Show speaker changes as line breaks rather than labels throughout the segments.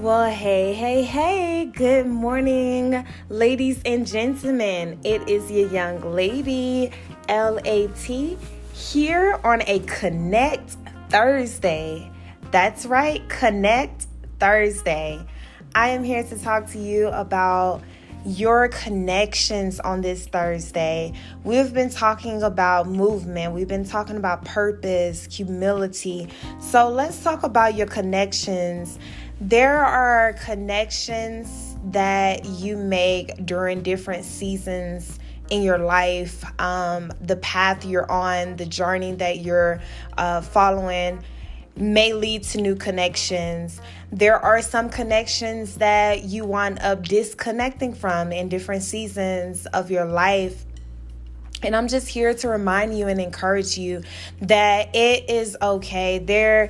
Well, hey, good morning, ladies and gentlemen. It is your young lady, LAT, here on a Connect Thursday. That's right, Connect Thursday. I am here to talk to you about your connections on this Thursday. We've been talking about movement. We've been talking about purpose, humility. So let's talk about your connections. There are connections that you make during different seasons in your life, the path you're on, the journey that you're following may lead to new connections. There are some connections that you wind up disconnecting from in different seasons of your life. And I'm just here to remind you and encourage you that it is okay. There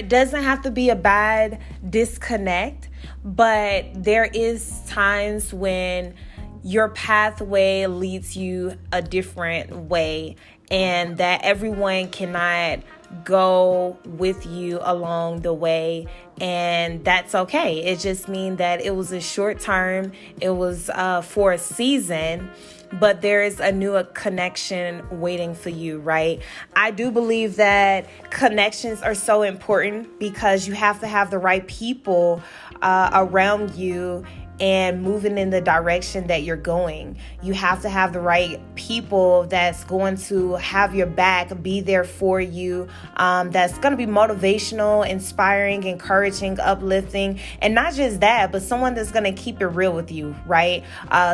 doesn't have to be a bad disconnect, but there is times when your pathway leads you a different way, and that everyone cannot go with you along the way, and that's okay. It just means that it was a short term, it was for a season, but there is a new connection waiting for you, right? I do believe that connections are so important because you have to have the right people around you and moving in the direction that you're going. You have to have the right people that's going to have your back, be there for you, that's going to be motivational, inspiring, encouraging, uplifting. And not just that, but someone that's going to keep it real with you, right?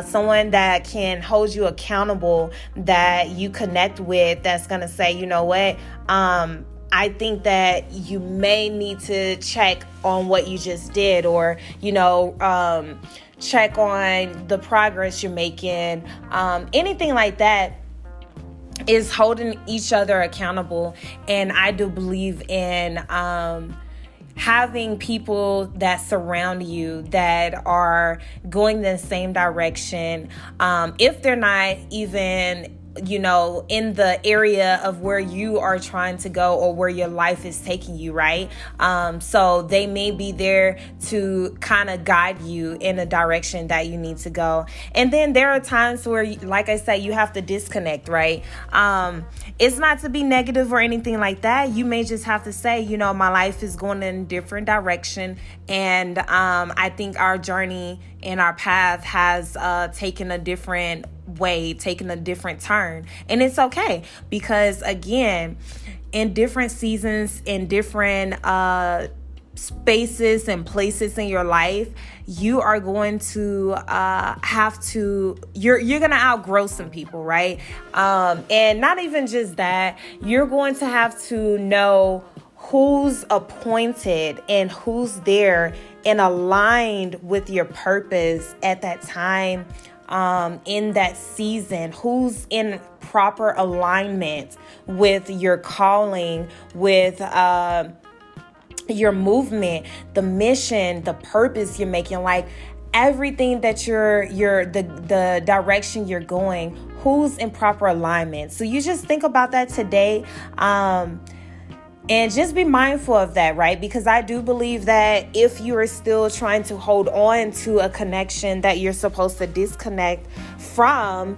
Someone that can hold you accountable, that you connect with, that's going to say, you know what, I think that you may need to check on what you just did, or, check on the progress you're making. Anything like that is holding each other accountable. And I do believe in having people that surround you that are going the same direction. If they're not even in the area of where you are trying to go or where your life is taking you, right? So they may be there to kind of guide you in a direction that you need to go. And then there are times where, like I said, you have to disconnect, right? It's not to be negative or anything like that. You may just have to say, my life is going in a different direction. And I think our journey and our path has taken a different way, taking a different turn. And it's okay, because again, in different seasons, in different spaces and places in your life, you are going to you're going to outgrow some people, right? And not even just that, you're going to have to know who's appointed and who's there and aligned with your purpose at that time, in that season, who's in proper alignment with your calling, with your movement, the mission, the purpose you're making, like everything that the direction you're going, who's in proper alignment. So you just think about that today. And just be mindful of that, right? Because I do believe that if you are still trying to hold on to a connection that you're supposed to disconnect from,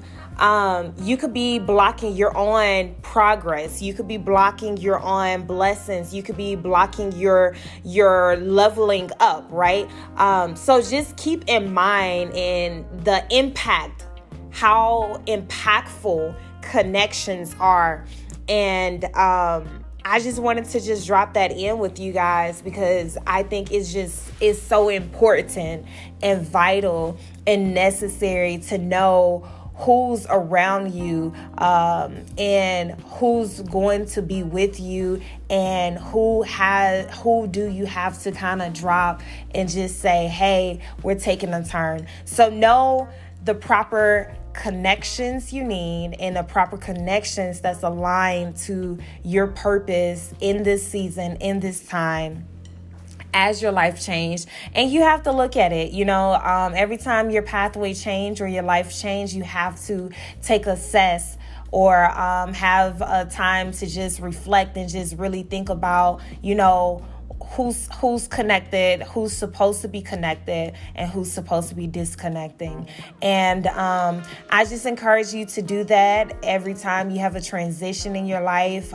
you could be blocking your own progress. You could be blocking your own blessings. You could be blocking your leveling up, right? So just keep in mind in the impact, how impactful connections are. And I just wanted to just drop that in with you guys, because I think it's so important and vital and necessary to know who's around you, and who's going to be with you, and who do you have to kind of drop and just say, hey, we're taking a turn. So know the proper connections you need and the proper connections that's aligned to your purpose in this season, in this time, as your life changed. And you have to look at it, every time your pathway change or your life change, you have to take assess or have a time to just reflect and just really think about, who's connected, who's supposed to be connected, and who's supposed to be disconnecting. And I just encourage you to do that every time you have a transition in your life,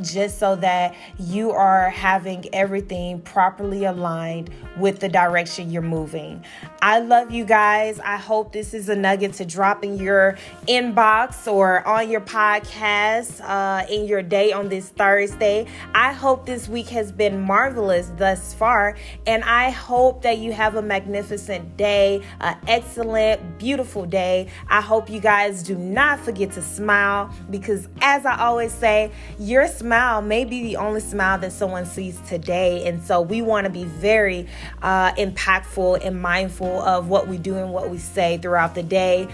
just so that you are having everything properly aligned with the direction you're moving. I love you guys. I hope this is a nugget to drop in your inbox or on your podcast in your day on this Thursday. I hope this week has been marvelous thus far, and I hope that you have a magnificent day, an excellent, beautiful day. I hope you guys do not forget to smile, because as I always say, your smile may be the only smile that someone sees today. And so we want to be very impactful and mindful of what we do and what we say throughout the day,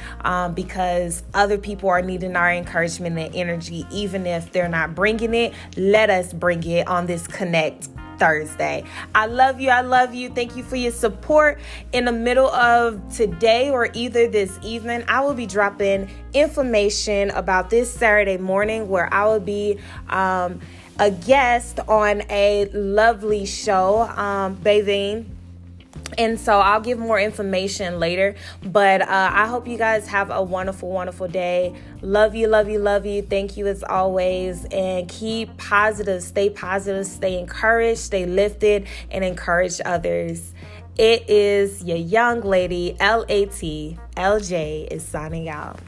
because other people are needing our encouragement and energy. Even if they're not bringing it, let us bring it on this Connect Thursday. I love you. I love you. Thank you for your support. In the middle of today or either this evening, I will be dropping information about this Saturday morning where I will be a guest on a lovely show, Bathing. And so I'll give more information later, but I hope you guys have a wonderful, wonderful day. Love you, love you, love you. Thank you as always. And keep positive, stay encouraged, stay lifted, and encourage others. It is your young lady, LAT, LJ is signing out.